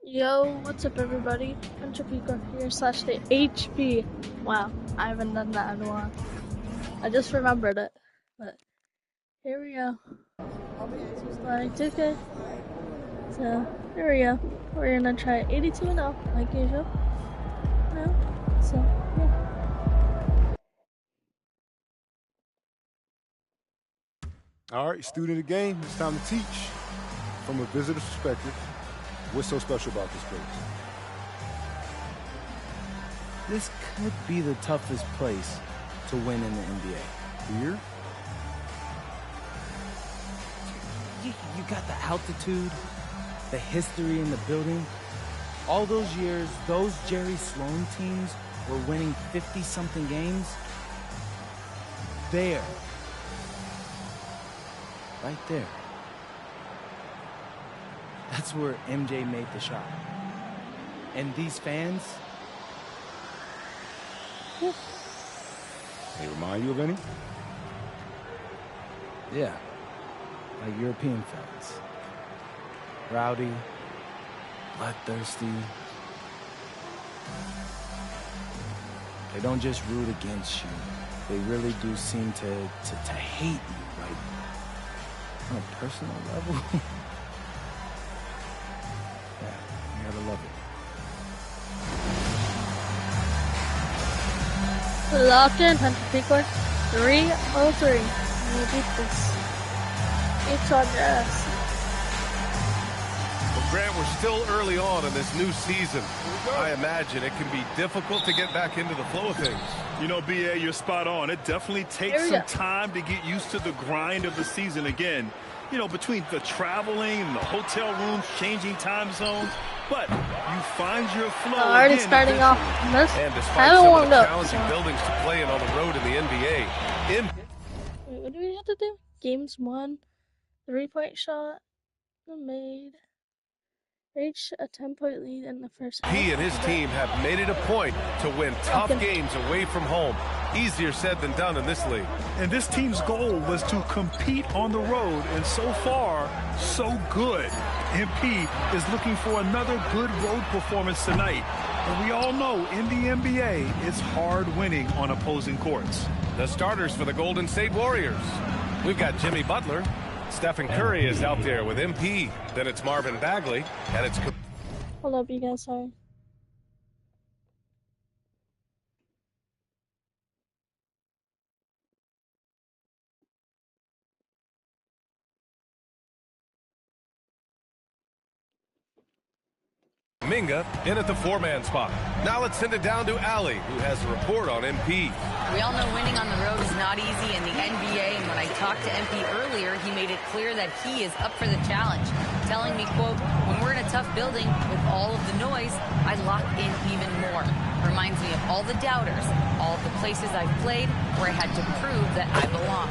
Yo, what's up everybody? Hunterpico here / the HB. Wow, I haven't done that in a while. I just remembered it. But here we go. This is like 2K. So here we go. We're gonna try 82-0 like usual. No? So yeah. Alright, student of the game, it's time to teach. From a visitor's perspective, what's so special about this place? This could be the toughest place to win in the NBA. Here? You got the altitude, the history in the building. All those years, those Jerry Sloan teams were winning 50-something games. There. Right there. That's where MJ made the shot. And these fans... They remind you of any? Yeah. Like European fans. Rowdy, bloodthirsty. They don't just root against you. They really do seem to hate you, like, on a personal level. Yeah, you gotta love it. Locked in, Hunterpico 303. We beat this. It's on us. Well, Grant, we're still early on in this new season. I imagine it can be difficult to get back into the flow of things. You know, BA, you're spot on. It definitely takes some time to get used to the grind of the season again. You know, between the traveling and the hotel rooms, changing time zones. But you find your flow Already again starting off this. And despite some of the challenging buildings to play in on the road in the NBA, Wait, what do we have to do? Games 1, 3-point shot made. Reach a 10-point lead in the first half. he and his team have made it a point to win tough games away from home. Easier said than done in this league. And this team's goal was to compete on the road, and so far, so good. MP is looking for another good road performance tonight. And we all know in the NBA, it's hard winning on opposing courts. The starters for the Golden State Warriors. We've got Jimmy Butler. Stephen Curry is out there with MP. Then it's Marvin Bagley, and it's... Hold up, you guys, sorry. Kuminga in at the four-man spot. Now let's send it down to Ali, who has a report on MP. We all know winning on the road is not easy in the NBA, and when I talked to MP earlier, he made it clear that he is up for the challenge, telling me, quote, when we're in a tough building with all of the noise, I lock in even more. Reminds me of all the doubters, all of the places I've played where I had to prove that I belong.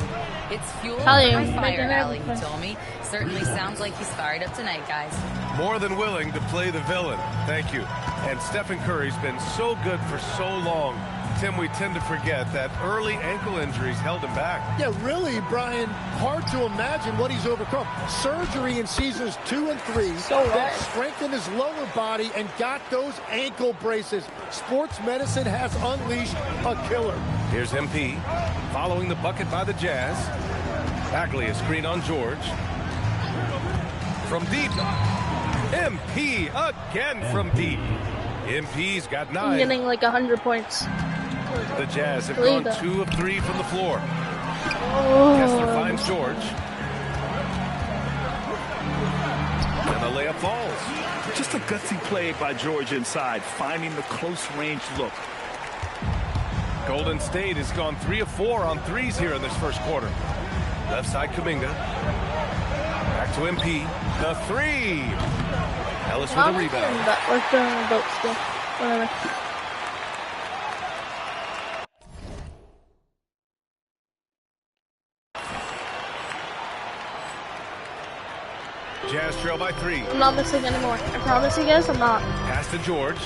It's fuel for my fire, Ali, he told me. Certainly sounds like he's fired up tonight, guys. More than willing to play the villain. Thank you. And Stephen Curry's been so good for so long. Tim, we tend to forget that early ankle injuries held him back. Yeah, really, Brian, hard to imagine what he's overcome. Surgery in seasons 2 and 3 that strengthened his lower body and got those ankle braces. Sports medicine has unleashed a killer. Here's MP following the bucket by the Jazz. Bagley a screen on George. From deep. MP again from deep. MP's got 9. I'm getting like 100 points. The Jazz have gone 2 of 3 from the floor. Kessler finds George. And the layup falls. Just a gutsy play by George inside, finding the close range look. Golden State has gone 3 of 4 on threes here in this first quarter. Left side Kuminga. Back to MP. The 3. Ellis with a rebound. Whatever. Jazz trail by 3. I'm not missing anymore. I promise you guys, I'm not. Pass to George.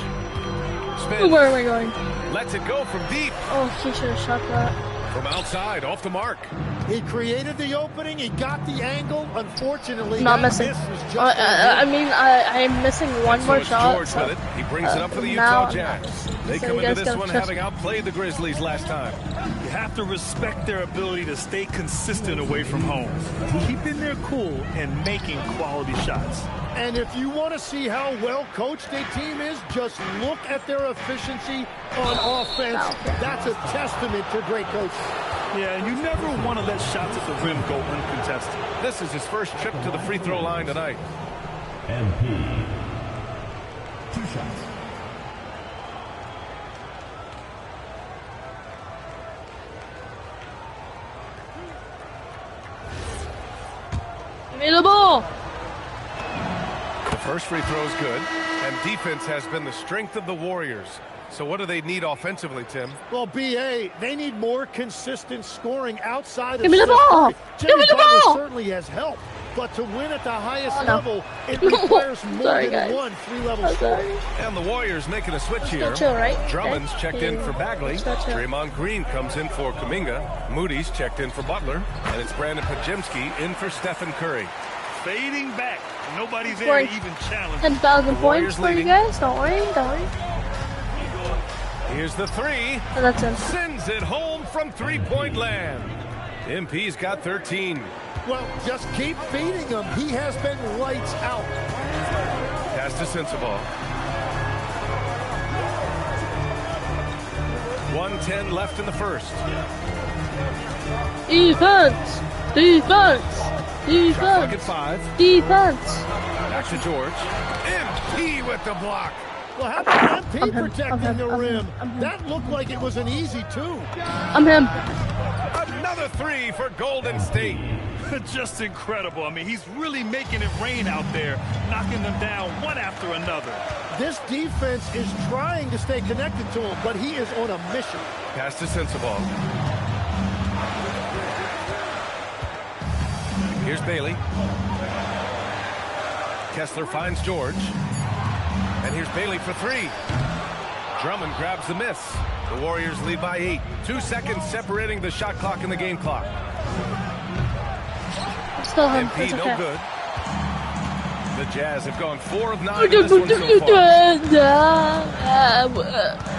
Spins. Where are we going? Lets it go from deep. Oh, he should have shot that. From outside, off the mark. He created the opening. He got the angle. Unfortunately, Not that missing. miss was just I'm missing one So more it's shot. George So, with it. He brings it up for the now Utah I'm Jazz. not. They So come you into guys this gotta one trust having outplayed the Grizzlies last time. You have to respect their ability to stay consistent away from home, keeping their cool and making quality shots. And if you want to see how well coached a team is, just look at their efficiency on offense. That's a testament to great coaching. Yeah, and you never want to let shots at the rim go uncontested. This is his first trip to the free throw line tonight. MP. 2 shots. Give me the ball. The first free throw is good, and defense has been the strength of the Warriors. So what do they need offensively, Tim? Well, BA, they need more consistent scoring outside Give of me the Steph ball. Curry. Give Jimmy me the Butler ball. certainly has helped, but to win at the highest no. level, it requires more Sorry, than guys. one three-level I'm score. sorry. And the Warriors making a switch here. Still chill, right? Drummond's Okay. checked in for Bagley. Still chill. Draymond Green comes in for Kuminga. Moody's checked in for Butler. And it's Brandon Podziemski in for Stephen Curry. Fading back. Nobody's there Scoring to even challenge. 10,000 The points Warriors for you leading. guys. Don't worry. Don't worry. Here's the three. Oh, that's in. Sends it home from three-point land. MP's got 13. Well, just keep feeding him. He has been lights out. Pass to Sensabaugh. 1:10 left in the first. Defense. Defense. Shot clock at Defense. 5. Defense. Back to George. MP with the block. Well, how about MP I'm him. protecting I'm him. the I'm rim? him. I'm him. That looked like it was an easy two. I'm him. Another three for Golden State. Just incredible. I mean, he's really making it rain out there, knocking them down one after another. This defense is trying to stay connected to him, but he is on a mission. Pass to Sensabaugh. Here's Bailey. Kessler finds George. And here's Bailey for three. Drummond grabs the miss. The Warriors lead by 8. 2 seconds separating the shot clock and the game clock. Still him. MP It's no okay. good. The Jazz have gone 4 of 9 in this one so far.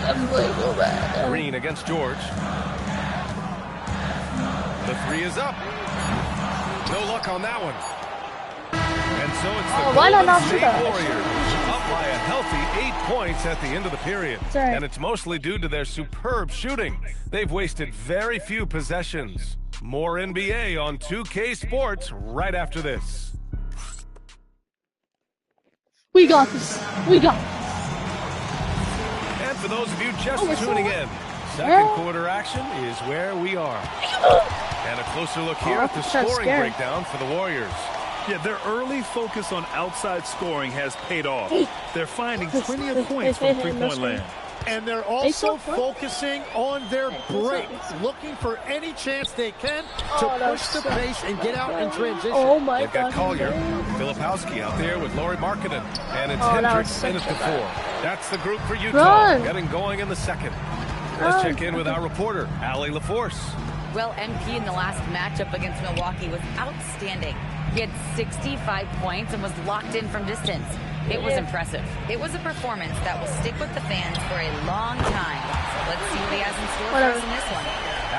I'm like, oh, man. Green against George. The three is up. No luck on that one. And so it's the why not Golden shoot State that? Warriors up by a healthy 8 points at the end of the period. It's all right. And it's mostly due to their superb shooting. They've wasted very few possessions. More NBA on 2K Sports right after this. We got this. We got this. And for those of you just we're tuning still in, second Yeah. quarter action is where we are. And a closer look here Oh, at the that's kinda scoring scary. breakdown for the Warriors. Yeah, their early focus on outside scoring has paid off. They're finding plenty of points from three-point land. And they're also focusing on their break, looking for any chance they can to push the pace and get out in transition. Oh my They've got god. Collier, Filipowski out there with Laurie Markkinen, and it's Oh, that Hendricks was in at such the a bad- 4. That's the group for Utah, Run. getting going in the second. Let's Run. check in with our reporter, Allie LaForce. Well, MP in the last matchup against Milwaukee was outstanding. He had 65 points and was locked in from distance. It was impressive. It was a performance that will stick with the fans for a long time. So let's see what he has in store for us in this one.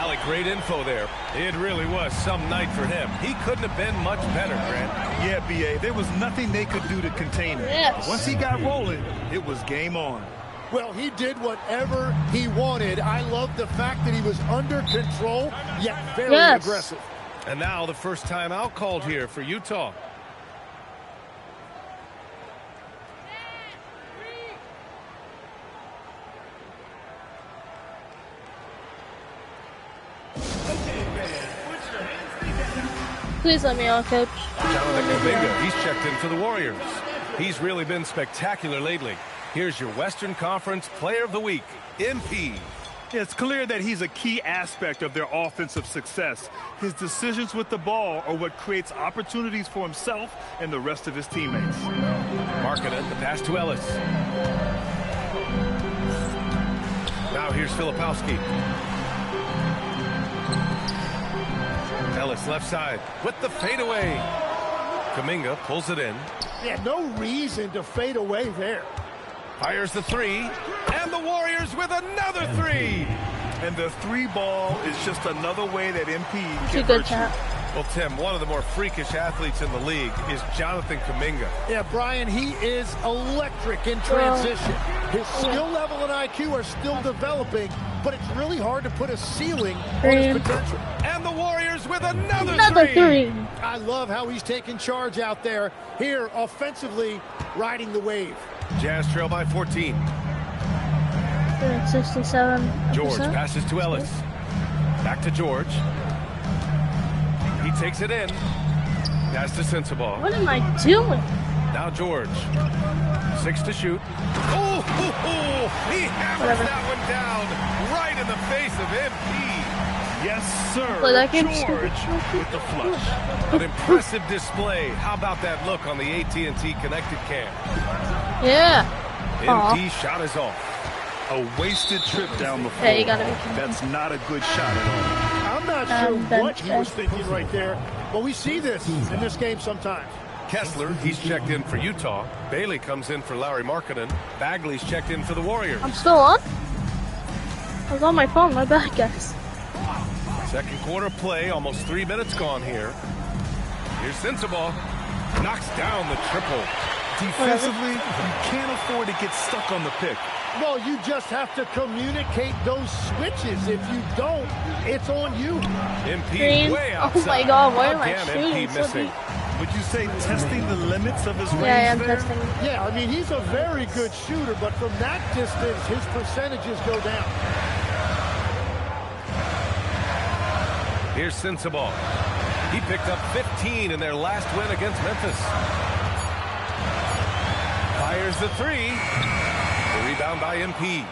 Allie, great info there. It really was some night for him. He couldn't have been much better, Grant. Yeah, BA, there was nothing they could do to contain him. Yes. Once he got rolling, it was game on. Well, he did whatever he wanted. I love the fact that he was under control, yet very Yes. aggressive. And now the first time out called here for Utah. Please let me on, coach. Jonathan Kuminga, he's checked in for the Warriors. He's really been spectacular lately. Here's your Western Conference Player of the Week, MP. It's clear that he's a key aspect of their offensive success. His decisions with the ball are what creates opportunities for himself and the rest of his teammates. Markkinen, the pass to Ellis. Now here's Filipowski. Ellis left side with the fadeaway. Kuminga pulls it in. Yeah, no reason to fade away there. Fires the three, and the Warriors with another three. And the three ball is just another way that MP It's can a good hurt you. shot. Well, Tim, one of the more freakish athletes in the league is Jonathan Kuminga. Yeah, Brian, he is electric in transition. His skill level and IQ are still developing, but it's really hard to put a ceiling on his potential. And the Warriors with another three. I love how he's taking charge out there. Here, offensively, riding the wave. Jazz trail by 14. 67. George passes to Ellis. Back to George. He takes it in. Pass to Sensabaugh. What am I doing? Now George. 6 to shoot. Oh, he hammers that one down right in the face of MP. Yes, sir. Play that game, George with the flush. An impressive display. How about that look on the AT&T connected cam? Yeah. MP shot is off. A wasted trip down the floor. Yeah, you gotta be careful. That's not a good shot at all. I'm not sure what bench he was thinking right there, but we see this in this game sometimes. Kessler, he's checked in for Utah. Bailey comes in for Lauri Markkanen. Bagley's checked in for the Warriors. I'm still on? I was on my phone. My bad, guys. Second quarter play, almost 3 minutes gone here. Here's Sensabaugh. Knocks down the triple. Defensively, you can't afford to get stuck on the pick. Well, you just have to communicate those switches. If you don't, it's on you. MP Green. way Oh outside. my God, why am I Again, shooting MP so missing. deep? Would you say testing the limits of his range Yeah, I'm there? testing. Yeah, I mean, he's a very good shooter, but from that distance, his percentages go down. Here's Sensabaugh. He picked up 15 in their last win against Memphis. Fires the three. The rebound by MP.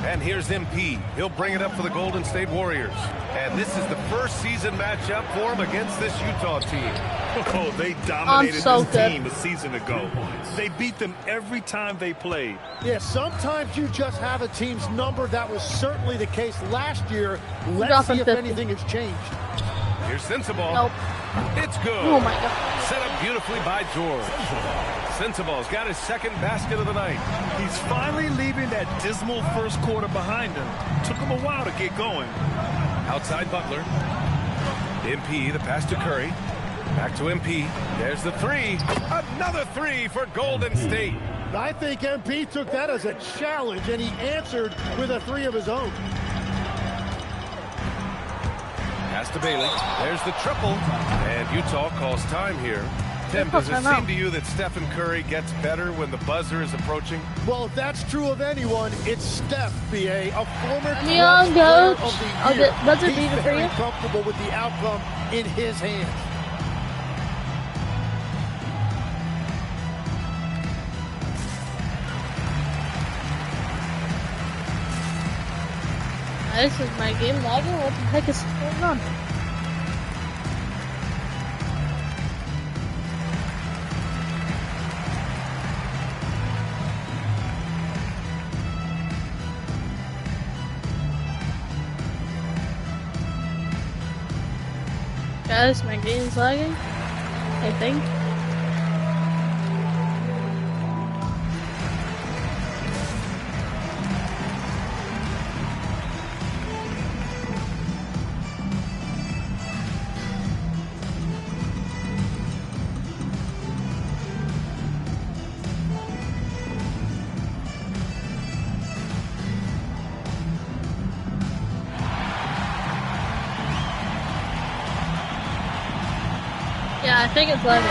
And here's MP. He'll bring it up for the Golden State Warriors. And this is the first season matchup for him against this Utah team. Oh, they dominated so this good. team a season ago. They beat them every time they played. Yeah, sometimes you just have a team's number. That was certainly the case last year. Let's Dropping see if 50. anything has changed. Here's Sensabaugh. Nope. It's good. Oh my God. Set up beautifully by George. Sensabaugh's got his second basket of the night. He's finally leaving that dismal first quarter behind him. Took him a while to get going. Outside Butler. MP, the pass to Curry. Back to MP. There's the three. Another three for Golden State. I think MP took that as a challenge, and he answered with a three of his own. Pass to Bailey. There's the triple. And Utah calls time here. Tim, does it seem to you that Stephen Curry gets better when the buzzer is approaching? Well, if that's true of anyone, it's Steph, B.A., a former Come on, player coach. of the I'll year. get buzzer He's beater for very you. comfortable with the outcome in his hands. This is my game lagging. What the heck is going on? Guys, my game's lagging. I think. Yeah, I think it's lagging.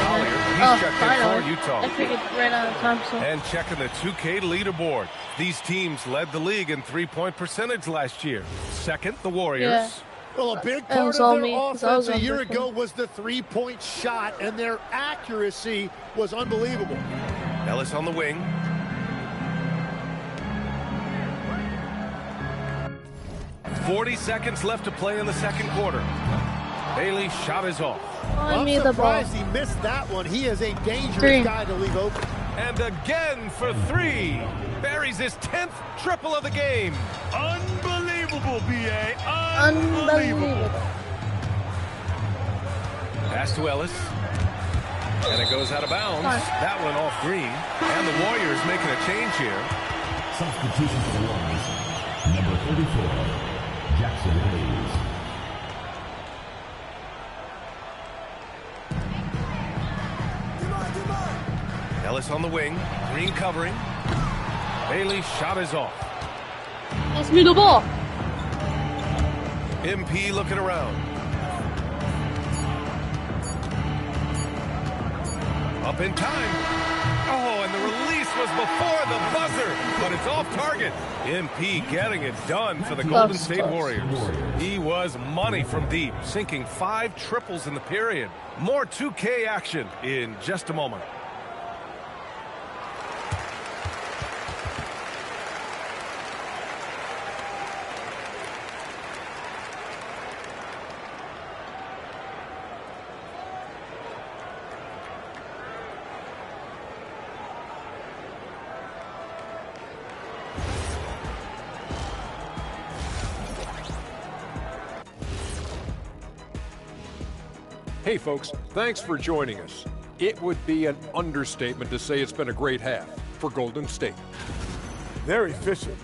He's checked in for finally. Utah. I figured right out of time, so. And checking the 2K leaderboard. These teams led the league in three-point percentage last year. Second, the Warriors. Yeah. Well, a big That part was of all their me, 'cause I was offense a on year Brooklyn. ago was the three-point shot, and their accuracy was unbelievable. Ellis on the wing. .40 seconds left to play in the second quarter. Bailey's shot is off. Find I'm me the ball. surprised he missed that one. He is a dangerous Green. guy to leave open. And again for three. Buries his 10th triple of the game. Unbelievable, B.A. Unbelievable. Pass to Ellis. And it goes out of bounds. That one off Green. And the Warriors making a change here. Substitution for the Warriors. Number 34, Jackson Hayes. Ellis on the wing. Green covering. Bailey's shot is off. Pass me the ball. MP looking around. Up in time. Oh, and the release was before the buzzer, but it's off target. MP getting it done for the Golden State Warriors. He was money from deep, sinking 5 triples in the period. More 2K action in just a moment. Hey folks, thanks for joining us. It would be an understatement to say it's been a great half for Golden State. They're efficient.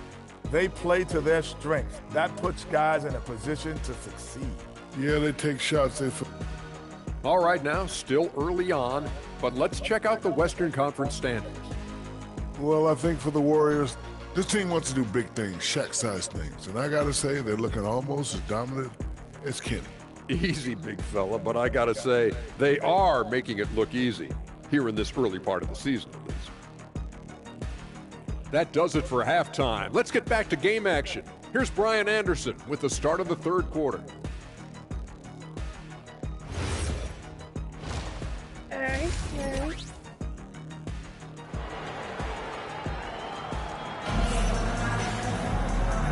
They play to their strength. That puts guys in a position to succeed. Yeah, they take shots. All right now, still early on, but let's check out the Western Conference standings. Well, I think for the Warriors, this team wants to do big things, Shaq-sized things. And I got to say, they're looking almost as dominant as Kenny. Easy, big fella, but I gotta say, they are making it look easy, here in this early part of the season at least. That does it for halftime. Let's get back to game action. Here's Brian Anderson with the start of the third quarter.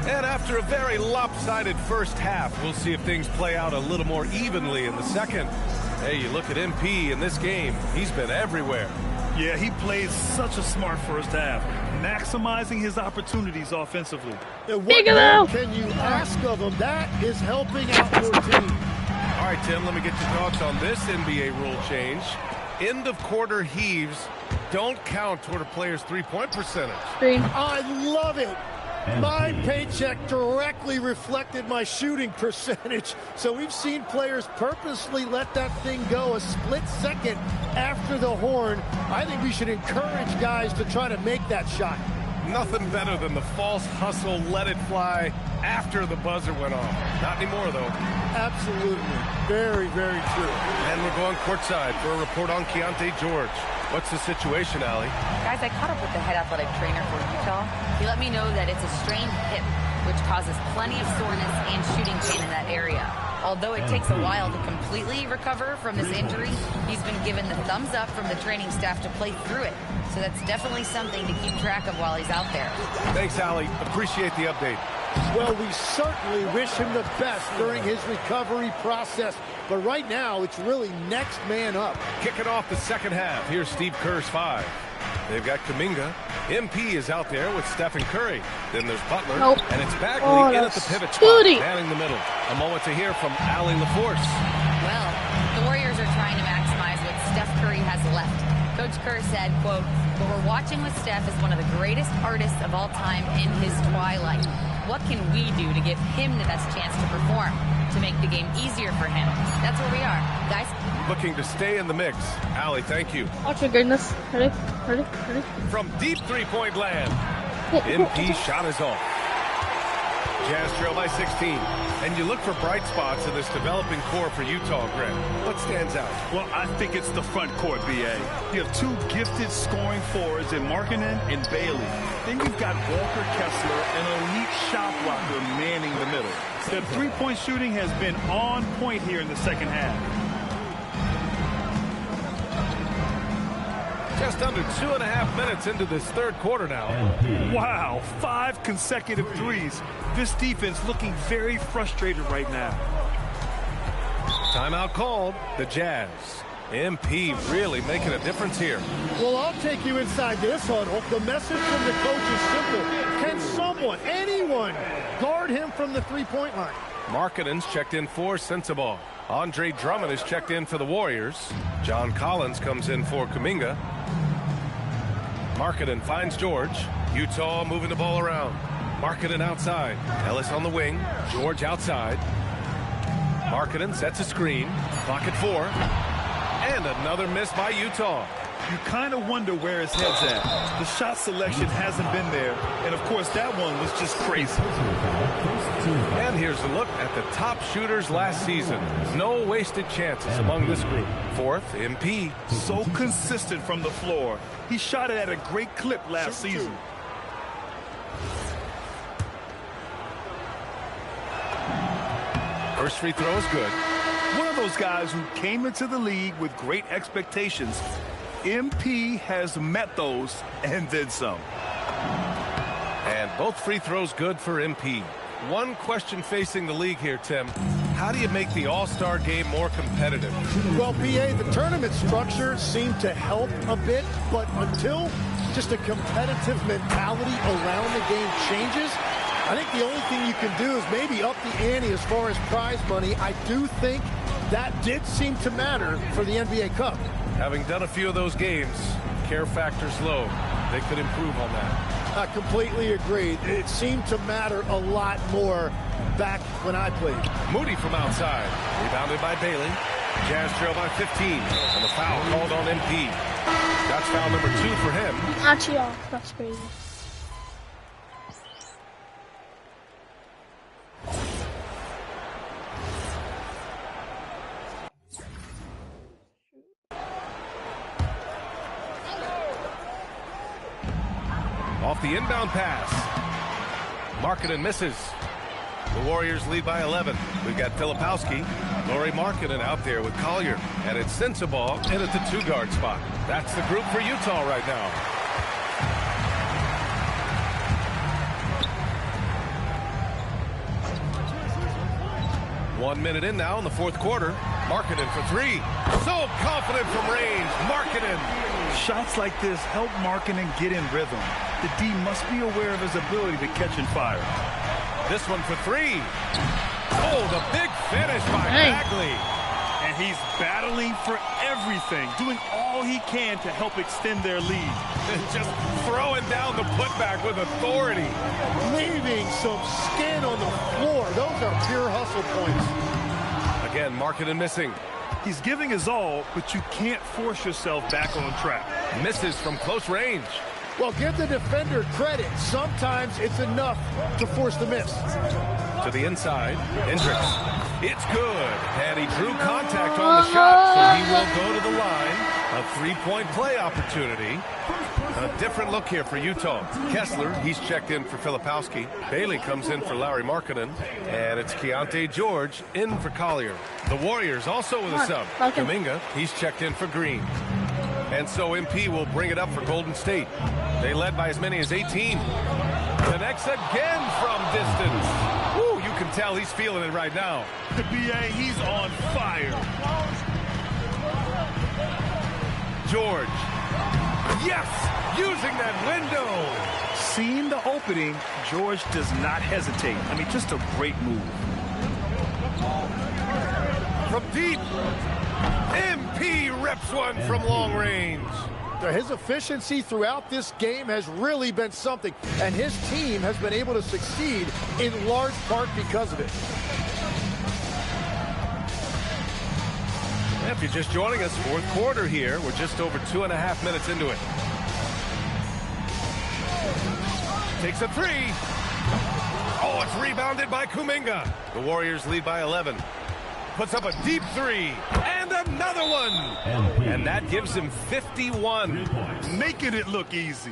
And after a very lopsided first half, we'll see if things play out a little more evenly in the second. Hey, you look at MP in this game, he's been everywhere. Yeah, he played such a smart first half, maximizing his opportunities offensively. And what more can you ask of him? That is helping out your team. All right, Tim, let me get your thoughts on this NBA rule change. End of quarter heaves don't count toward a player's three-point percentage. I love it. My paycheck directly reflected my shooting percentage. So we've seen players purposely let that thing go a split second after the horn. I think we should encourage guys to try to make that shot. Nothing better than the false hustle, let it fly after the buzzer went off. Not anymore, though. Absolutely. Very, very true. And we're going courtside for a report on Keontae George. What's the situation, Allie? Guys, I caught up with the head athletic trainer for Utah. He let me know that it's a strained hip, which causes plenty of soreness and shooting pain in that area. Although it takes a while to completely recover from this injury, he's been given the thumbs up from the training staff to play through it. So that's definitely something to keep track of while he's out there. Thanks, Allie. Appreciate the update. Well, we certainly wish him the best during his recovery process. But right now, it's really next man up. Kicking off the second half. Here's Steve Kerr's 5. They've got Kuminga. MP is out there with Stephen Curry. Then there's Butler. And it's Bagley in at the pivot spot, manning the middle. A moment to hear from Allie LaForce. Well, the Warriors are trying to maximize what Steph Curry has left. Coach Kerr said, quote, "What we're watching with Steph is one of the greatest artists of all time in his twilight. What can we do to give him the best chance to perform, to make the game easier for him?" That's where we are. Guys? Looking to stay in the mix. Allie, thank you. Oh my goodness. Ready? From deep three-point land. MP shot is off. Jazz trail by 16. And you look for bright spots in this developing core for Utah, Greg. What stands out? Well, I think it's the front court, B.A. You have two gifted scoring forwards in Markkanen and Bailey. Then you've got Walker Kessler, an elite shot blocker, manning the middle. The three-point shooting has been on point here in the second half. Just under 2.5 minutes into this third quarter now. Wow, 5 consecutive threes. This defense looking very frustrated right now. Timeout called. The Jazz. MP really making a difference here. Well, I'll take you inside this huddle. The message from the coach is simple. Can someone, anyone, guard him from the three-point line? Markkanen's checked in for Sensabaugh. Andre Drummond is checked in for the Warriors. John Collins comes in for Kuminga. Markkanen finds George. Utah moving the ball around. Markkanen outside. Ellis on the wing. George outside. Markkanen sets a screen. Clock at 4. And another miss by Utah. You kind of wonder where his head's at. The shot selection hasn't been there. And, of course, that one was just crazy. And here's a look at the top shooters last season. No wasted chances among this group. Fourth, MP. So consistent from the floor. He shot it at a great clip last season. First free throw is good. One of those guys who came into the league with great expectations. MP has met those and then some. And both free throws good for MP. One question facing the league here, Tim. How do you make the All-Star game more competitive? Well, PA, the tournament structure seemed to help a bit, but until just a competitive mentality around the game changes, I think the only thing you can do is maybe up the ante as far as prize money. I do think that did seem to matter for the NBA Cup. Having done a few of those games, care factor's low. They could improve on that. I completely agree. It seemed to matter a lot more back when I played. Moody from outside. Rebounded by Bailey. Jazz trail by 15. And the foul called on MP. That's foul number 2 for him. Actually, that's crazy. Off the inbound pass. Markkanen misses. The Warriors lead by 11. We've got Filipowski. Lauri Markkanen out there with Collier. And it's Sensabaugh in at the 2-guard spot. That's the group for Utah right now. One minute in now in the fourth quarter. Markkanen for 3. So confident from range. Markkanen. Shots like this help Markkanen get in rhythm. The D must be aware of his ability to catch and fire. This one for 3. Oh, the big finish by Bagley. And he's battling for everything, doing all he can to help extend their lead. And just throwing down the putback with authority. Leaving some skin on the floor. Those are pure hustle points. Again, Markkanen missing. He's giving his all, but you can't force yourself back on track. Misses from close range. Well, give the defender credit. Sometimes it's enough to force the miss. To the inside, Hendricks. It's good. And he drew contact on the shot, so he will go to the line. A 3-point play opportunity. A different look here for Utah. Kessler, he's checked in for Filipowski. Bailey comes in for Lauri Markkanen. And it's Keontae George in for Collier. The Warriors also with a sub. Kuminga, he's checked in for Green. And so MP will bring it up for Golden State. They led by as many as 18. Connects again from distance. Woo, you can tell he's feeling it right now. The BA, he's on fire. George. Yes! Using that window. Seeing the opening, George does not hesitate. I mean, just a great move. From deep. MP reps one from long range. His efficiency throughout this game has really been something, and his team has been able to succeed in large part because of it. If you're just joining us, fourth quarter here. We're just over 2.5 minutes into it. Takes a 3. Oh, it's rebounded by Kuminga. The Warriors lead by 11. Puts up a deep 3. And another one. And that gives him 51. Making it look easy.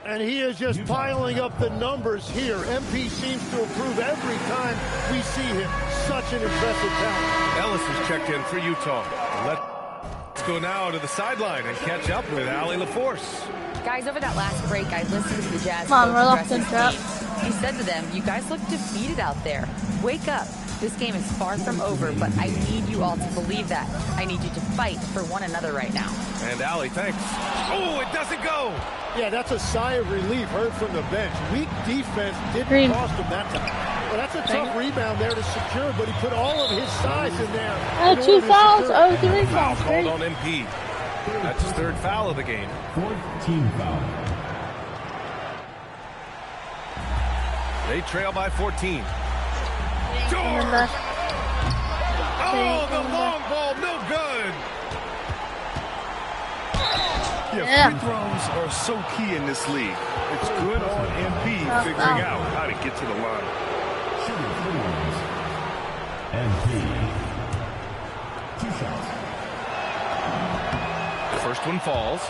And he is just piling up the numbers here. MP seems to improve every time we see him. Such an impressive talent. Ellis is checked in for Utah. Let's go now to the sideline and catch up with Allie LaForce. Guys, over that last break, I listened to the Jazz Come on, coach we're locked address in his trap. team. He said to them, you guys look defeated out there. Wake up. This game is far from over, but I need you all to believe that. I need you to fight for one another right now. And Allie, thanks. Oh, it doesn't go. Yeah, that's a sigh of relief heard from the bench. Weak defense didn't Green. cost him that time. Well, that's a tough rebound there to secure, but he put all of his size in there. 2 fouls. Oh, 3 Foul fouls. called on MP. That's his 3rd foul of the game. 4th team foul. They trail by 14. Coming back. Oh, the long ball, no good. Yeah, free throws are so key in this league. It's good on MP figuring out how to get to the line. Shooting free ones. MP. 2 shots. The first one falls.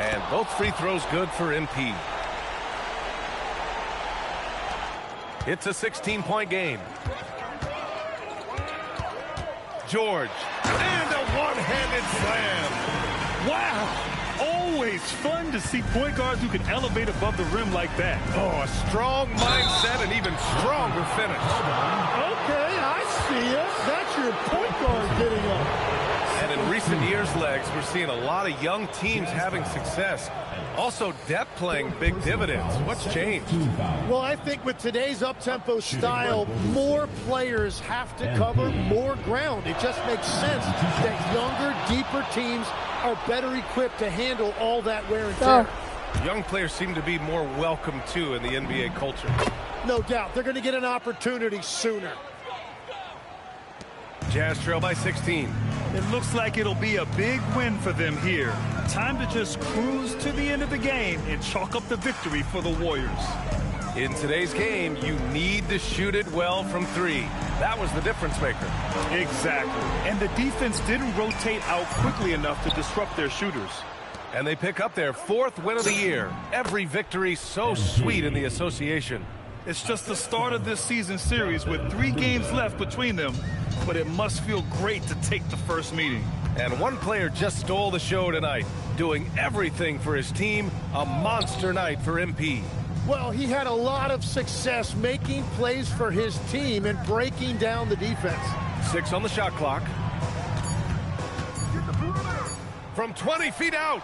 And both free throws good for MP. It's a 16-point game. George, and a one-handed slam. Wow! Always fun to see point guards who can elevate above the rim like that. Oh, a strong mindset and even stronger finish. Okay, I see it. That's your point guard getting up. And in recent years, Legs, we're seeing a lot of young teams having success. Also, depth playing big dividends. What's changed? Well, I think with today's up-tempo style, more players have to cover more ground. It just makes sense that younger, deeper teams are better equipped to handle all that wear and tear. Young players seem to be more welcome, too, in the NBA culture. No doubt. They're going to get an opportunity sooner. Jazz trail by 16. It looks like it'll be a big win for them here. Time to just cruise to the end of the game and chalk up the victory for the Warriors. In today's game, you need to shoot it well from 3. That was the difference maker. Exactly. And the defense didn't rotate out quickly enough to disrupt their shooters. And they pick up their 4th win of the year. Every victory so sweet in the association. It's just the start of this season series with 3 games left between them, but it must feel great to take the first meeting. And one player just stole the show tonight, doing everything for his team. A monster night for MP. Well, he had a lot of success making plays for his team and breaking down the defense. 6 on the shot clock. From 20 feet out,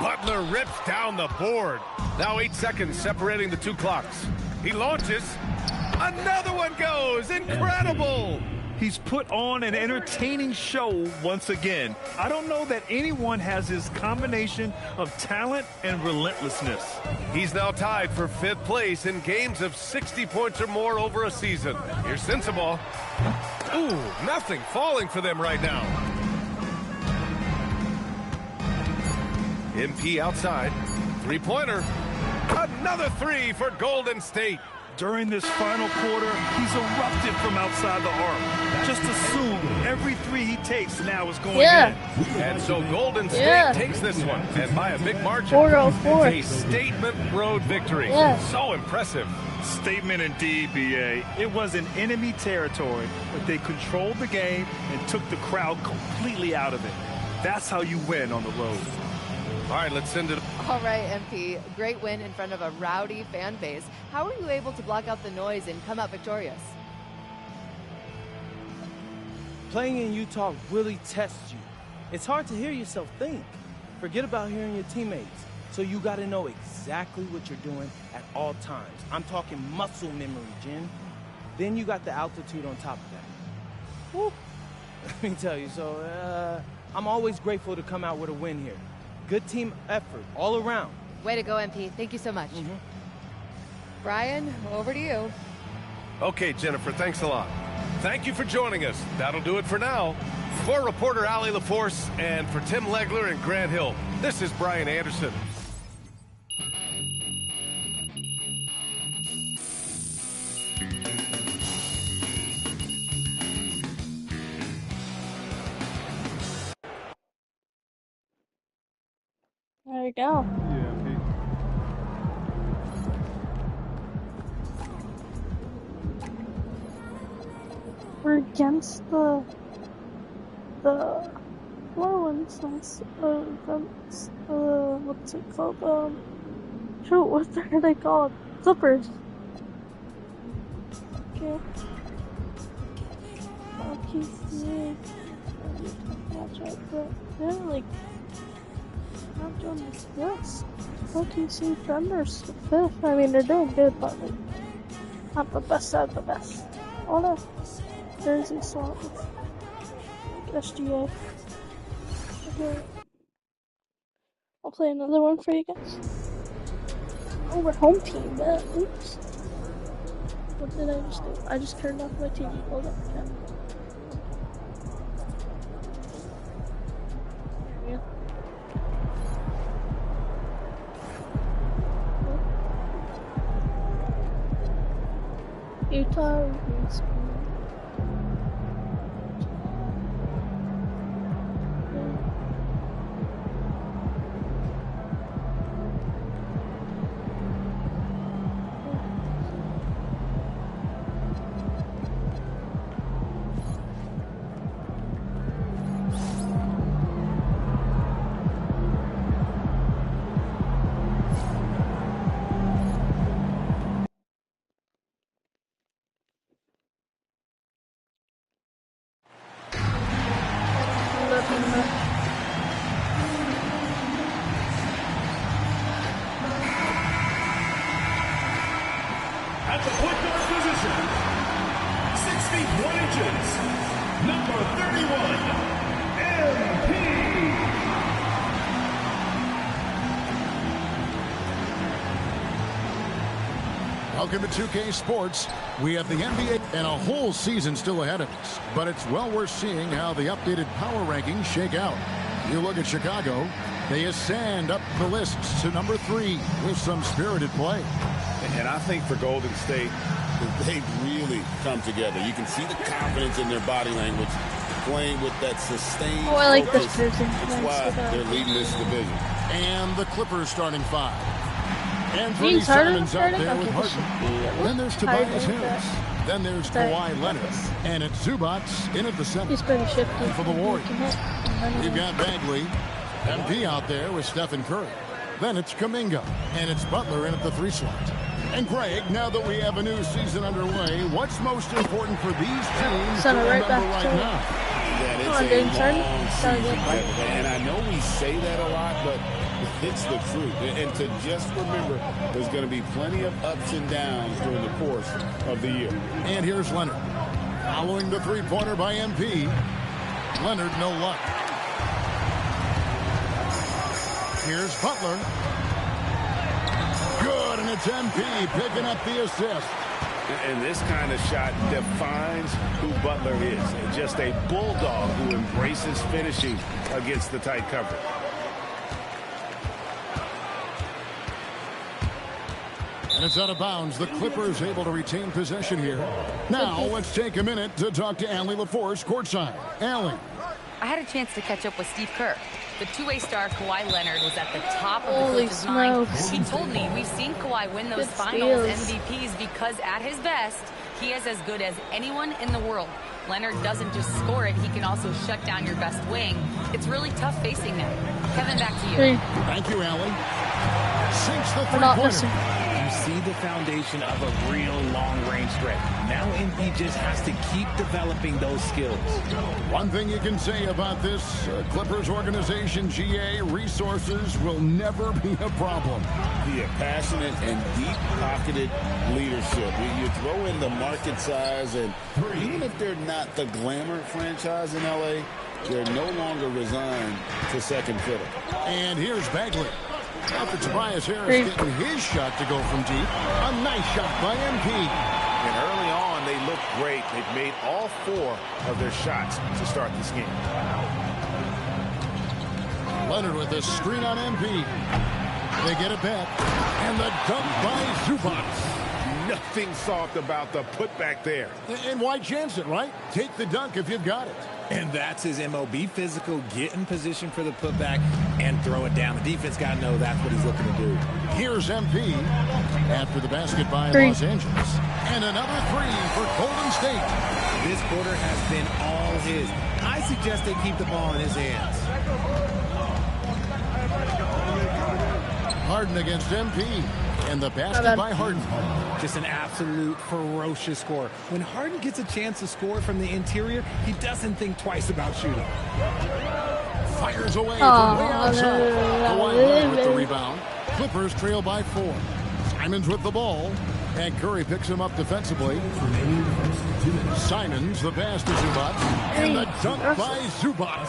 Butler rips down the board. Now 8 seconds separating the 2 clocks. He launches. Another one goes. Incredible. He's put on an entertaining show once again. I don't know that anyone has his combination of talent and relentlessness. He's now tied for 5th place in games of 60 points or more over a season. Here's Sensabaugh. Ooh, nothing falling for them right now. MP outside. 3-pointer. Another 3 for Golden State. During this final quarter, he's erupted from outside the arc. Just assume every 3 he takes now is going in. And so Golden State takes this one, and by a big margin. 404. It's a statement road victory. So impressive. Statement indeed, BA. It was in enemy territory, but they controlled the game and took the crowd completely out of it. That's how you win on the road. All right, let's send it. All right, MP. Great win in front of a rowdy fan base. How were you able to block out the noise and come out victorious? Playing in Utah really tests you. It's hard to hear yourself think. Forget about hearing your teammates. So you got to know exactly what you're doing at all times. I'm talking muscle memory, Jen. Then you got the altitude on top of that. Woo. Let me tell you, so I'm always grateful to come out with a win here. Good team effort all around. Way to go, MP. Thank you so much. Brian, over to you. Okay, Jennifer, thanks a lot. Thank you for joining us. That'll do it for now. For reporter Allie LaForce and for Tim Legler and Grant Hill, this is Brian Anderson. There you go. We're against the Marlins. What's it called? Shoot, what are they called? Clippers. Okay. That's right, but they're like Not doing this. OTC Thunder's 5th. I mean, they're doing good, but like, not the best out of the best. Oh no. Jersey Swans. SGA. Okay. I'll play another one for you guys. Oh, we're home team, but oops. What did I just do? I just turned off my TV. Hold on. Yeah. Utah Reviews. At the point guard position, 61 inches, number 31, MP. Welcome to 2K Sports. We have the NBA and a whole season still ahead of us, but it's well worth seeing how the updated power rankings shake out. You look at Chicago, they ascend up the lists to number 3 with some spirited play. And I think for Golden State, they've really come together. You can see the confidence in their body language, playing with that sustained I like focus. this person. That's why they're leading this division. And the Clippers starting 5. Anthony James Harden Simon's out starting? there with Okay, Harden. Then there's Tobias Harris. Then there's Kawhi Leonard. And it's Zubats in at the center. He's pretty shifty. And for the Warriors, you've got Bagley, MP out there with Stephen Curry. Then it's Kuminga, and it's Butler in at the 3 slot. And Greg, now that we have a new season underway, what's most important for these teams to remember right now? That it's a long season. And I know we say that a lot, but it's the truth. And to just remember, there's going to be plenty of ups and downs during the course of the year. And here's Leonard. Following the three-pointer by MP. Leonard, no luck. Here's Butler. Good, and it's MP picking up the assist. And this kind of shot defines who Butler is. Just a bulldog who embraces finishing against the tight cover. And it's out of bounds. The Clippers able to retain possession here. Now let's take a minute to talk to Allie LaForce courtside. Allie. I had a chance to catch up with Steve Kerr. The two-way star Kawhi Leonard was at the top of Holy the coach's mind. smokes. He told me we've seen Kawhi win those Good finals steals. MVPs because at his best, he is as good as anyone in the world. Leonard doesn't just score it, he can also shut down your best wing. It's really tough facing them. Kevin, back to you. Thank you, Allie. Sinks the We're not three-pointer. missing. You see the foundation of a real long-range threat. Now MP just has to keep developing those skills. One thing you can say about this Clippers organization, GA, resources will never be a problem. The passionate and deep-pocketed leadership. You throw in the market size, and even if they're not the glamour franchise in LA, they're no longer resigned to second fiddle. And here's Bagley. After Tobias Harris getting his shot to go from deep, a nice shot by MP. And early on, they looked great. They've made all 4 of their shots to start this game. Leonard with a screen on MP. They get it back. And the dunk by Zubats. Nothing soft about the putback there. And why chance it, right? Take the dunk if you've got it. And that's his MO. Be physical, get in position for the putback, and throw it down. The defense got to know that's what he's looking to do. Here's MP after the basket by Los Angeles. And another 3 for Golden State. This quarter has been all his. I suggest they keep the ball in his hands. Harden against MP. And the basket by Harden. Just an absolute ferocious score. When Harden gets a chance to score from the interior, he doesn't think twice about shooting. fires away from way outside. Kawhi Leonard with the rebound. Clippers trail by 4. Simons with the ball. And Curry picks him up defensively. Simons, the pass to Zubac. And the dunk by Zubac.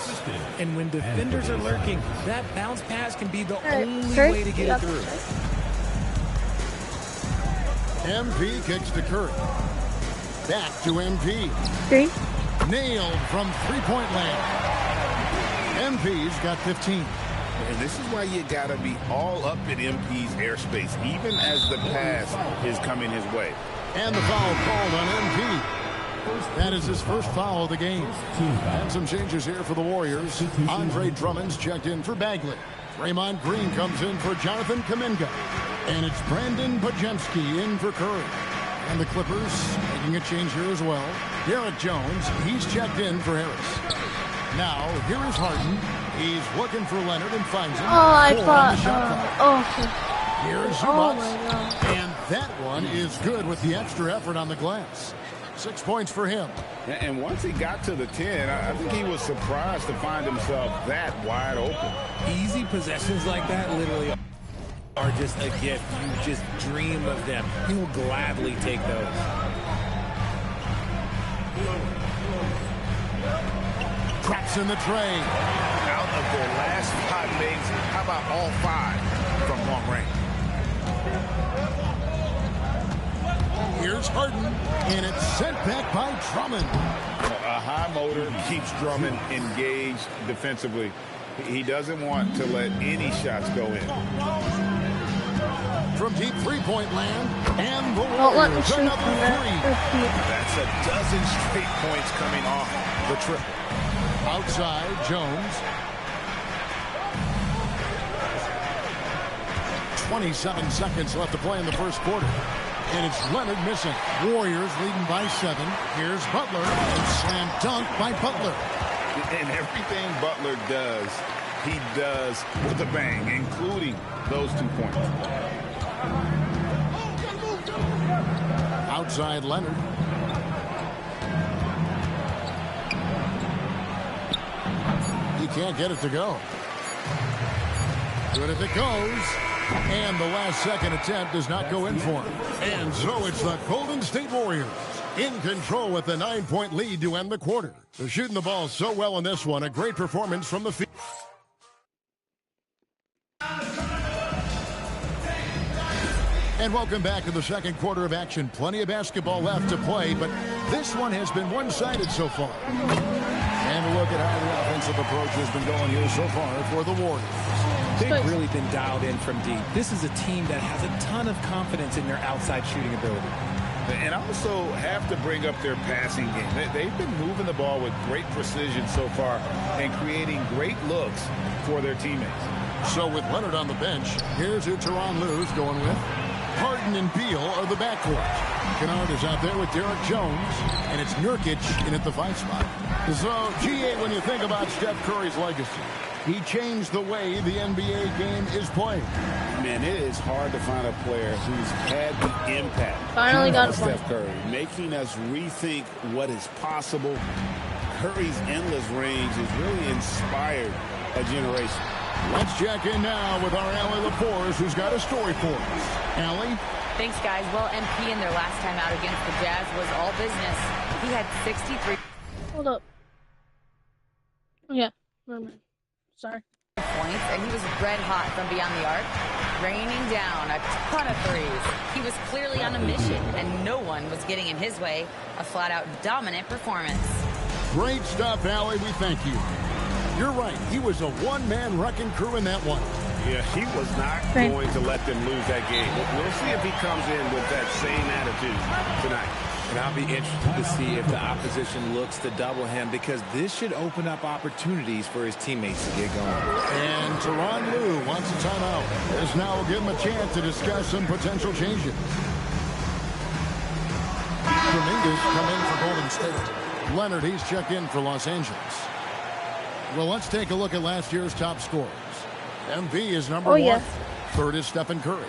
And when defenders are lurking, that bounce pass can be the only way to get it through. MP kicks to Curry. Back to MP. 3. Nailed from three-point land. MP's got 15. And this is why you got to be all up in MP's airspace, even as the pass is coming his way. And the foul called on MP. That is his first foul of the game. And some changes here for the Warriors. Andre Drummond's checked in for Bagley. Draymond Green comes in for Jonathan Kuminga. And it's Brandon Podziemski in for Curry. And the Clippers making a change here as well. Derek Jones, he's checked in for Harris. Now, here is Harden. He's looking for Leonard and finds him. Oh, I thought. Okay. Here's Zubac. And that one is good with the extra effort on the glass. 6 points for him. And once he got to the 10, I think he was surprised to find himself that wide open. Easy possessions like that literally are just a gift. You just dream of them. He will gladly take those. Traps in the tray. Out of their last 5 makes, how about all 5 from long range? Here's Harden, and it's sent back by Drummond. A high motor keeps Drummond engaged defensively. He doesn't want to let any shots go in. From deep three-point land, and the Warriors another 3. That's a dozen straight points coming off the trip. Outside, Jones. 27 seconds left to play in the first quarter. And it's Leonard missing. Warriors leading by 7. Here's Butler. And slam dunk by Butler. And everything Butler does, he does with a bang, including those 2 points. Outside Leonard. He can't get it to go. Good if it goes. And the last second attempt does not go in for him. And so it's the Golden State Warriors in control with a 9-point lead to end the quarter. They're shooting the ball so well in this one. A great performance from the field. And welcome back to the second quarter of action. Plenty of basketball left to play, but this one has been one-sided so far. And a look at how the offensive approach has been going here so far for the Warriors. They've really been dialed in from deep. This is a team that has a ton of confidence in their outside shooting ability. And also have to bring up their passing game. They've been moving the ball with great precision so far and creating great looks for their teammates. So with Leonard on the bench, here's who Tyronn Lue's going with. Harden and Beal are the backcourt. Kennard is out there with Derek Jones, and it's Nurkic in at the 5 spot. So, GA, when you think about Steph Curry's legacy, he changed the way the NBA game is played. Man, it is hard to find a player who's had the impact. Finally got Steph Curry, making us rethink what is possible. Curry's endless range has really inspired a generation. Let's check in now with our Allie Laporte, who's got a story for us. Allie? Thanks, guys. Well, MP in their last time out against the Jazz was all business. He had 63. Hold up. Yeah, never mind. Sorry. Points, and he was red hot from beyond the arc, raining down a ton of threes. He was clearly on a mission, and no one was getting in his way. A flat-out dominant performance. Great stuff, Allie. We thank you. You're right. He was a one-man wrecking crew in that one. Yeah, he was not going to let them lose that game. We'll see if he comes in with that same attitude tonight. And I'll be interested to see if the opposition looks to double him, because this should open up opportunities for his teammates to get going. And Tyronn Lue wants a timeout. This now will give him a chance to discuss some potential changes. Kuminga's come in for Golden State. Leonard, he's checked in for Los Angeles. Well, let's take a look at last year's top scorers. MV is number 1. Yeah. Third is Stephen Curry.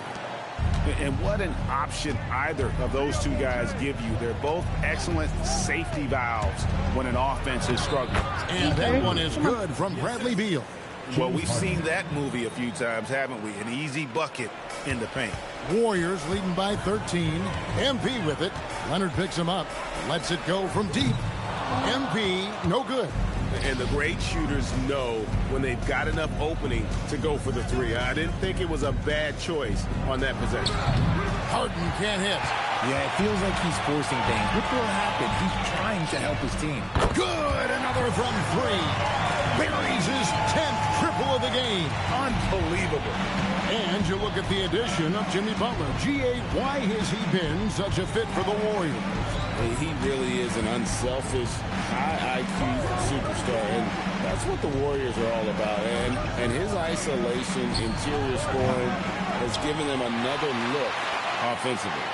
And what an option either of those two guys give you. They're both excellent safety valves when an offense is struggling. And that one is good from Bradley Beal. Well, we've seen that movie a few times, haven't we? An easy bucket in the paint. Warriors leading by 13. MP with it. Leonard picks him up. Lets it go from deep. MP, no good. And the great shooters know when they've got enough opening to go for the three. I didn't think it was a bad choice on that possession. Harden can't hit. Yeah, it feels like he's forcing things. What will happen? He's trying to help his team. Good. Another from three. Buries his 10th triple of the game. Unbelievable. And you look at the addition of Jimmy Butler. G.A., why has he been such a fit for the Warriors? He really is an unselfish, high IQ superstar, and that's what the Warriors are all about. And his isolation, interior scoring has given them another look offensively.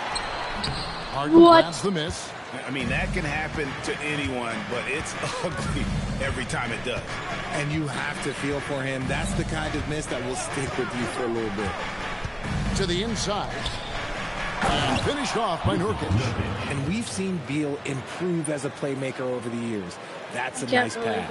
Harden grabs the miss. I mean, that can happen to anyone, but it's ugly every time it does. And you have to feel for him. That's the kind of miss that will stick with you for a little bit. To the inside. And finished off by Nurkic. And we've seen Beal improve as a playmaker over the years. That's a nice pass.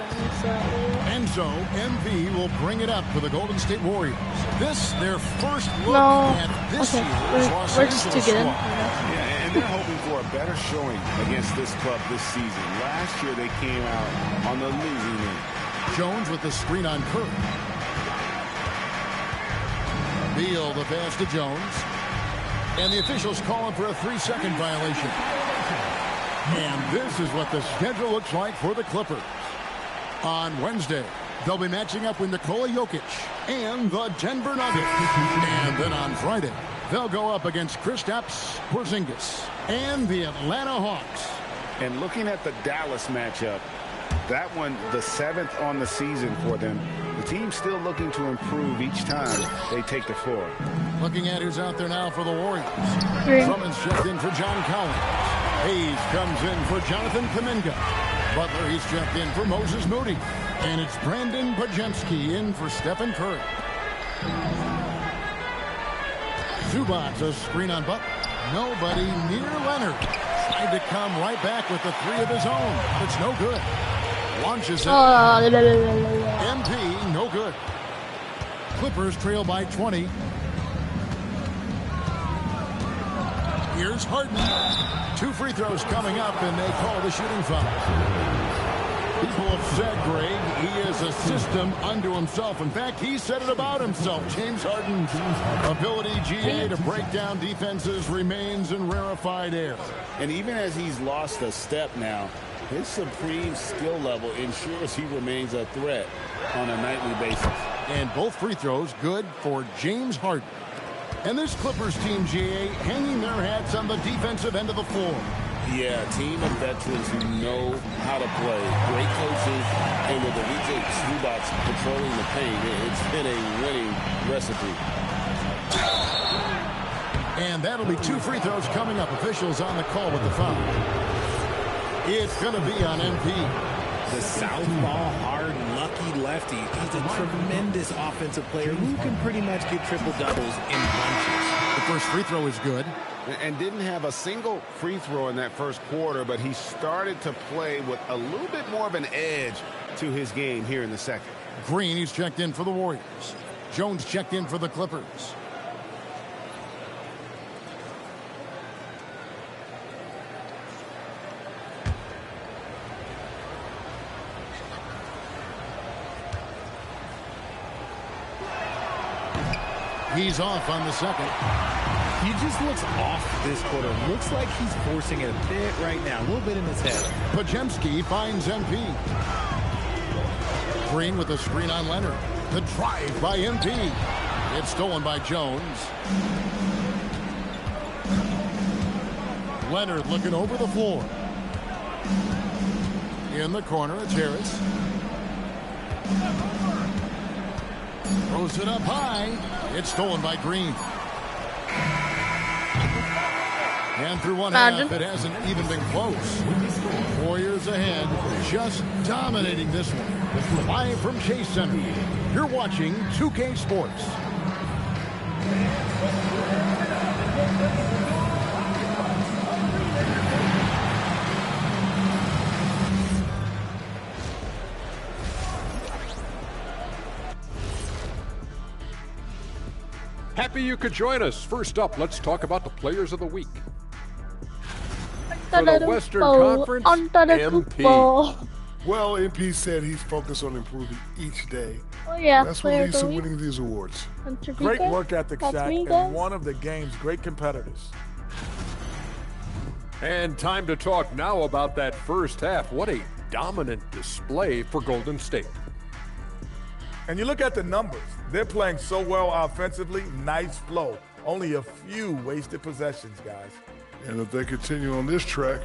And so, MP will bring it up for the Golden State Warriors. This, their first look at this year's Los Angeles squad. Yeah, and they're hoping for a better showing against this club this season. Last year, they came out on the losing end. Jones with the screen on Curry. Beal the pass to Jones. And the officials calling for a 3-second violation. And this is what the schedule looks like for the Clippers. On Wednesday, they'll be matching up with Nikola Jokic and the Denver Nuggets. And then on Friday, they'll go up against Kristaps Porzingis and the Atlanta Hawks. And looking at the Dallas matchup, that one, the 7th on the season for them. The team's still looking to improve each time they take the floor. Looking at who's out there now for the Warriors. Drummond's checked in for John Collins. Hayes comes in for Jonathan Kuminga. Butler, he's checked in for Moses Moody. And it's Brandon Podziemski in for Stephen Curry. Zubac, a screen on Butler. Nobody near Leonard. Tried to come right back with the three of his own. It's no good. Launches it. MP, no good. Clippers trail by 20. Here's Harden. 2 free throws coming up, and they call the shooting foul. People have said, Greg, he is a system unto himself. In fact, he said it about himself. James Harden's ability, GA, to break down defenses remains in rarefied air. And even as he's lost a step now, his supreme skill level ensures he remains a threat on a nightly basis. And both free throws good for James Harden. And this Clippers team, GA, hanging their hats on the defensive end of the floor. Yeah, a team of veterans who know how to play. Great coaches, and with Ivica Zubac patrolling the paint, it's been a winning recipe. And that'll be 2 free throws coming up. Officials on the call with the foul. It's going to be on MP. The southpaw, hard, lucky lefty. He's a tremendous offensive player who can pretty much get triple-doubles in bunches. The first free throw is good. And didn't have a single free throw in that first quarter, but he started to play with a little bit more of an edge to his game here in the second. Green, he's checked in for the Warriors. Jones checked in for the Clippers. He's off on the second. He just looks off this quarter. Looks like he's forcing it a bit right now. A little bit in his head. Podziemski finds MP. Green with a screen on Leonard. The drive by MP. It's stolen by Jones. Leonard looking over the floor. In the corner, it's Harris. Throws it up high. It's stolen by Green. And through one half, it hasn't even been close. Warriors ahead, just dominating this one. Live from Chase Center, you're watching 2K Sports. Happy you could join us. First up, let's talk about the players of the week. For the Western Conference, MP. Well, MP said he's focused on improving each day. Oh yeah, that's what leads to winning these awards. Great work ethic, Shaq, and one of the game's great competitors. And time to talk now about that first half. What a dominant display for Golden State. And you look at the numbers. They're playing so well offensively. Nice flow. Only a few wasted possessions, guys. And if they continue on this track,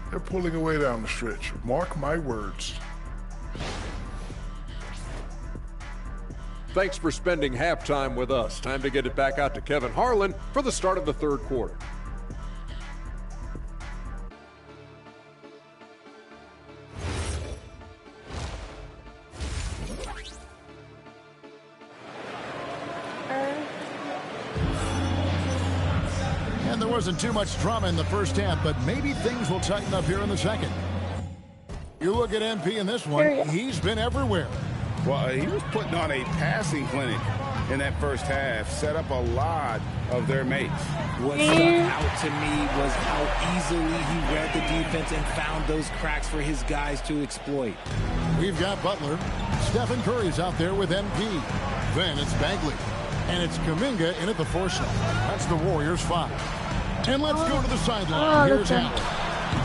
they're pulling away down the stretch. Mark my words. Thanks for spending halftime with us. Time to get it back out to Kevin Harlan for the start of the third quarter. And there wasn't too much drama in the first half, but maybe things will tighten up here in the second. You look at MP in this one, he's been everywhere. Well, he was putting on a passing clinic in that first half, set up a lot of their mates. What stuck out to me was how easily he read the defense and found those cracks for his guys to exploit. We've got Butler. Stephen Curry's out there with MP. Then it's Bagley. And it's Kuminga in at the force. That's the Warriors 5. And let's go to the sideline. Here's Allen.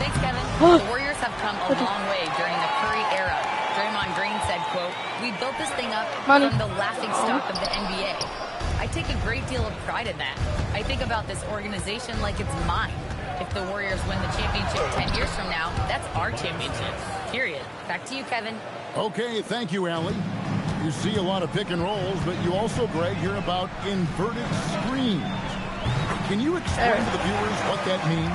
Thanks, Kevin. The Warriors have come a long way during the Curry era. Draymond Green said, quote, "We built this thing up from the laughing stock of the NBA. I take a great deal of pride in that. I think about this organization like it's mine. If the Warriors win the championship 10 years from now, that's our championship. Period." Back to you, Kevin. Okay, thank you, Allie. You see a lot of pick and rolls, but you also, Greg, hear about inverted screens. Can you explain to the viewers what that means?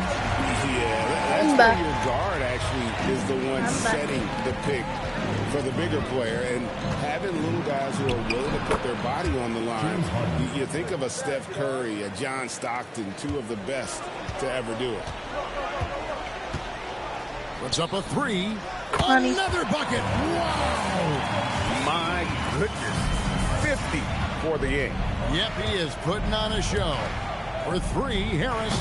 Yeah, that's where your guard actually is the one setting the pick for the bigger player, and having little guys who are willing to put their body on the line. You think of a Steph Curry, a John Stockton, two of the best to ever do it. Puts up a three. Another bucket. Wow. My goodness. 50 for the ink. Yep, he is putting on a show. For three, Harris.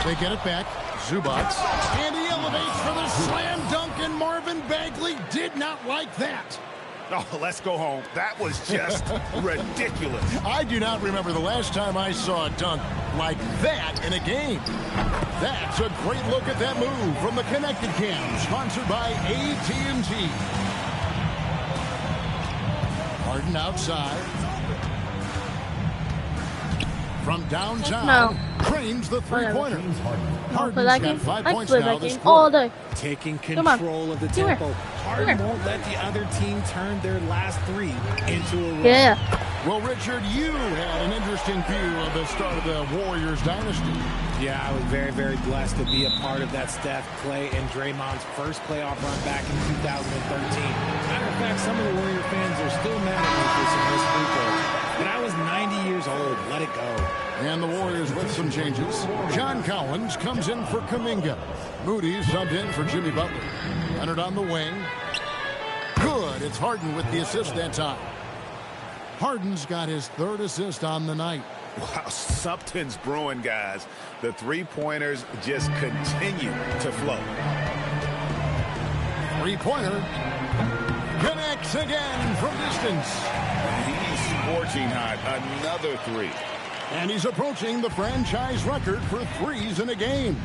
They get it back. Zubac. And he elevates for the slam dunk, and Marvin Bagley did not like that. Oh, let's go home. That was just ridiculous. I do not remember the last time I saw a dunk like that in a game. That's a great look at that move from the Connected Cam, sponsored by AT&T. Harden outside. From downtown, trains the three-pointer. Harden's got 5 points now this quarter. Taking control of the tempo. Harden won't let the other team turn their last three into a run. Yeah. Well, Richard, you had an interesting view of the start of the Warriors dynasty. Yeah, I was very, very blessed to be a part of that Steph, Clay, and Draymond's first playoff run back in 2013. Matter of fact, some of the Warrior fans are still mad at me for some missed free throws. But I was 90 years old. Let it go. And the Warriors with some changes. John Collins comes in for Kuminga. Moody subbed in for Jimmy Butler. Leonard on the wing. Good. It's Harden with the assist that time. Harden's got his third assist on the night. Wow, something's brewing, guys. The three-pointers just continue to flow. Three-pointer. Connects again from distance. He's scorching hot. Another three. And he's approaching the franchise record for threes in a game.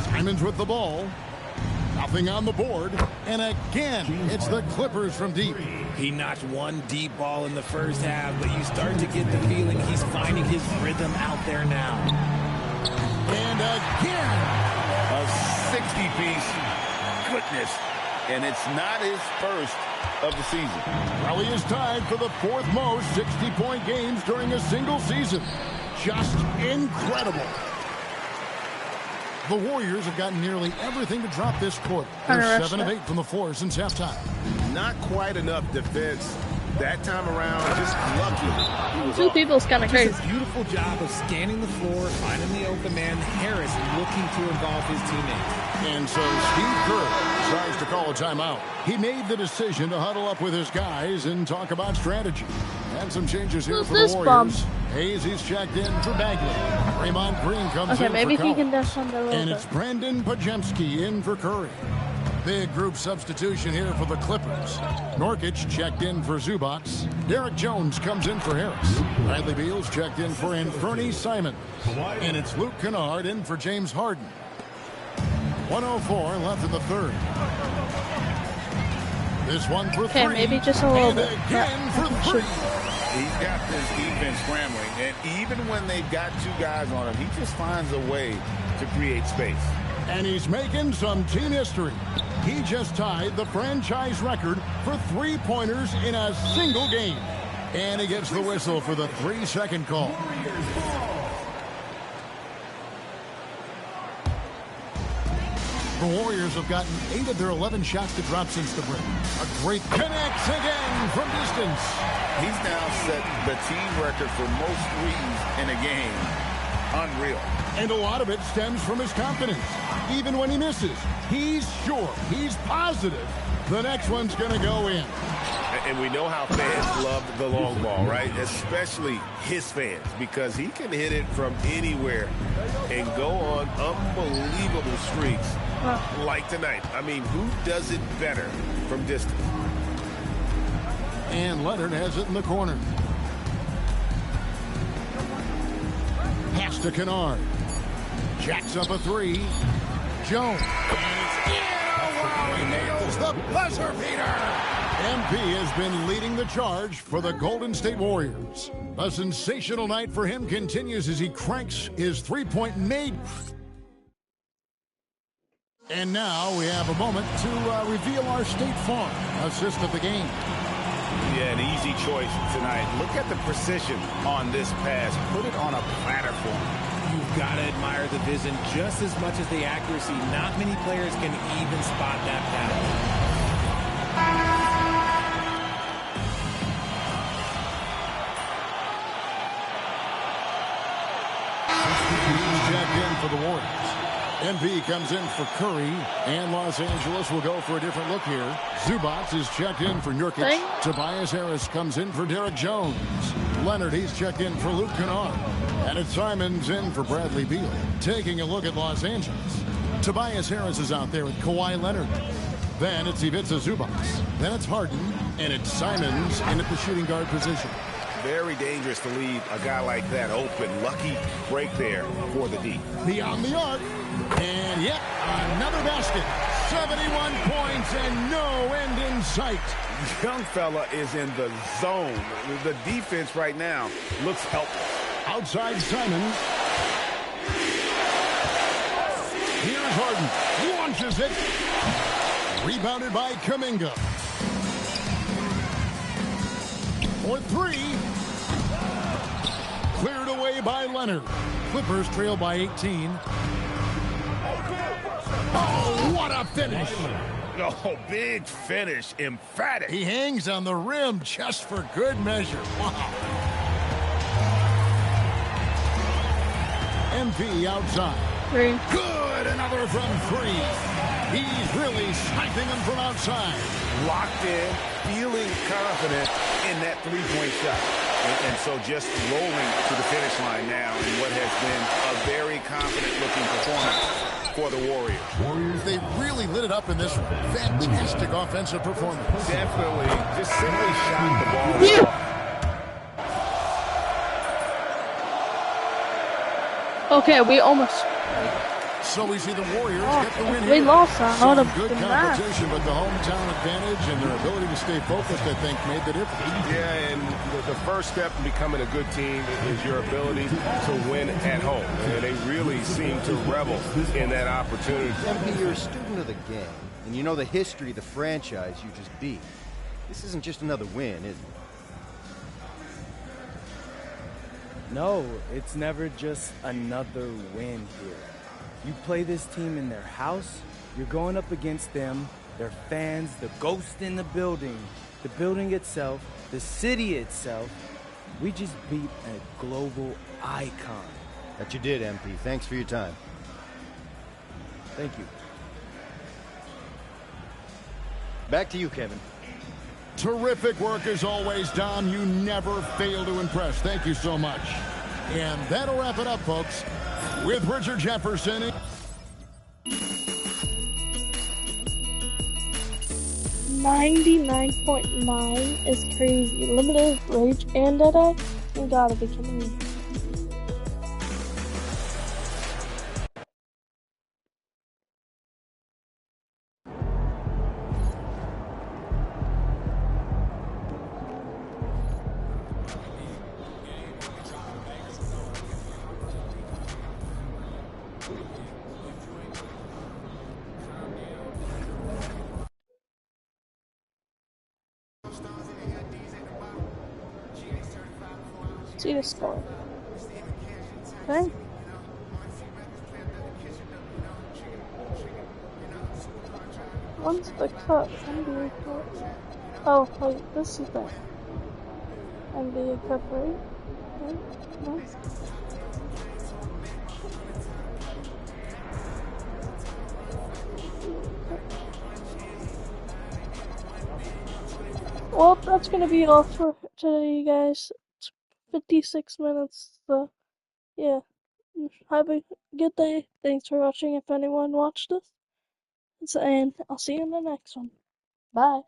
Simons with the ball. Nothing on the board. And again, it's the Clippers from deep. He notched one deep ball in the first half, but you start to get the feeling he's finding his rhythm out there now. And again. A 60-piece. Goodness. And it's not his first of the season. Well, he is tied for the fourth most 60-point games during a single season. Just incredible. The Warriors have gotten nearly everything to drop this quarter. They're 7 of 8 from the floor since halftime. Not quite enough defense That time around, just lucky. Two people's kind of crazy. Just a beautiful job of scanning the floor, finding the open man. Harris looking to involve his teammates. And so Steve Kerr decides to call a timeout. He made the decision to huddle up with his guys and talk about strategy. And some changes here for the Warriors. Hayes, he's checked in for Bagley. Draymond Green comes in maybe for he can Cowan. dash under a little And bit. it's Brandon Pajemski in for Curry. Big group substitution here for the Clippers. Nurkic checked in for Zubac. Derek Jones comes in for Harris. Bradley Beal's checked in for Anthony Simons. And it's Luke Kennard in for James Harden. 1:04 left in the third. This one for three. Okay, maybe just a little bit. Again for three. He's got this defense scrambling, and even when they've got two guys on him, he just finds a way to create space. And he's making some team history. He just tied the franchise record for three-pointers in a single game. And he gets the whistle for the 3-second call. The Warriors have gotten 8 of their 11 shots to drop since the break. A great connects again from distance. He's now set the team record for most threes in a game. Unreal. And a lot of it stems from his confidence. Even when he misses, he's sure, he's positive the next one's going to go in. And we know how fans love the long ball, right? Especially his fans, because he can hit it from anywhere and go on unbelievable streaks like tonight. I mean, who does it better from distance? And Leonard has it in the corner. Pass to Kennard. Jacks up a three. Jones. Wow, he nails the buzzer beater. MP has been leading the charge for the Golden State Warriors. A sensational night for him continues as he cranks his three-point made. And now we have a moment to reveal our State Farm assist of the game. Yeah, an easy choice tonight. Look at the precision on this pass. Put it on a platter for him. You've got to admire the vision just as much as the accuracy. Not many players can even spot that pattern. Jacked in for the Warriors. MP comes in for Curry, and Los Angeles will go for a different look here. Zubac is checked in for Nurkic. Tobias Harris comes in for Derek Jones. Leonard, he's checked in for Luke Kennard. And it's Simons in for Bradley Beal. Taking a look at Los Angeles. Tobias Harris is out there with Kawhi Leonard. Then it's Ivica Zubac. Then it's Harden, and it's Simons in at the shooting guard position. Very dangerous to leave a guy like that open. Lucky break there for the D. Beyond the arc. And yet another basket. 71 points and no end in sight. Young fella is in the zone. The defense right now looks helpless. Outside Simons. Here's Harden. Launches it. Rebounded by Kuminga. For three. Cleared away by Leonard. Clippers trail by 18. Oh, what a finish. Oh, big finish. Emphatic. He hangs on the rim just for good measure. Wow. MP outside. Three. Good. Another from three. He's really sniping him from outside. Locked in, feeling confident in that three-point shot. And so just rolling to the finish line now in what has been a very confident-looking performance for the Warriors. They really lit it up in this one. Fantastic offensive performance. Definitely. Just simply shot the ball. Okay, we almost. So we see the Warriors get the win here. We lost out of good the match. competition, but the hometown advantage and their ability to stay focused, I think, made the difference. Yeah, and the first step in becoming a good team is your ability to win at home. And they really seem to revel in that opportunity. MP, you're a student of the game, and you know the history of the franchise you just beat. This isn't just another win, is it? No, it's never just another win here. You play this team in their house, you're going up against them, their fans, the ghost in the building. the building itself, the city itself. We just beat a global icon. That you did, MP. Thanks for your time. Thank you. Back to you, Kevin. Terrific work as always, Dom. You never fail to impress. Thank you so much. And that'll wrap it up, folks, with Richard Jefferson. 99.9 is crazy. Limited Rage and Deadeye? You gotta be kidding me. See the score. Okay. When's the cut? NBA cut. Oh, wait, this is the NBA cut, right? Okay. No. Well, that's gonna be all for today, you guys. 56 minutes, so yeah. Have a good day. Thanks for watching if anyone watched this. And I'll see you in the next one. Bye.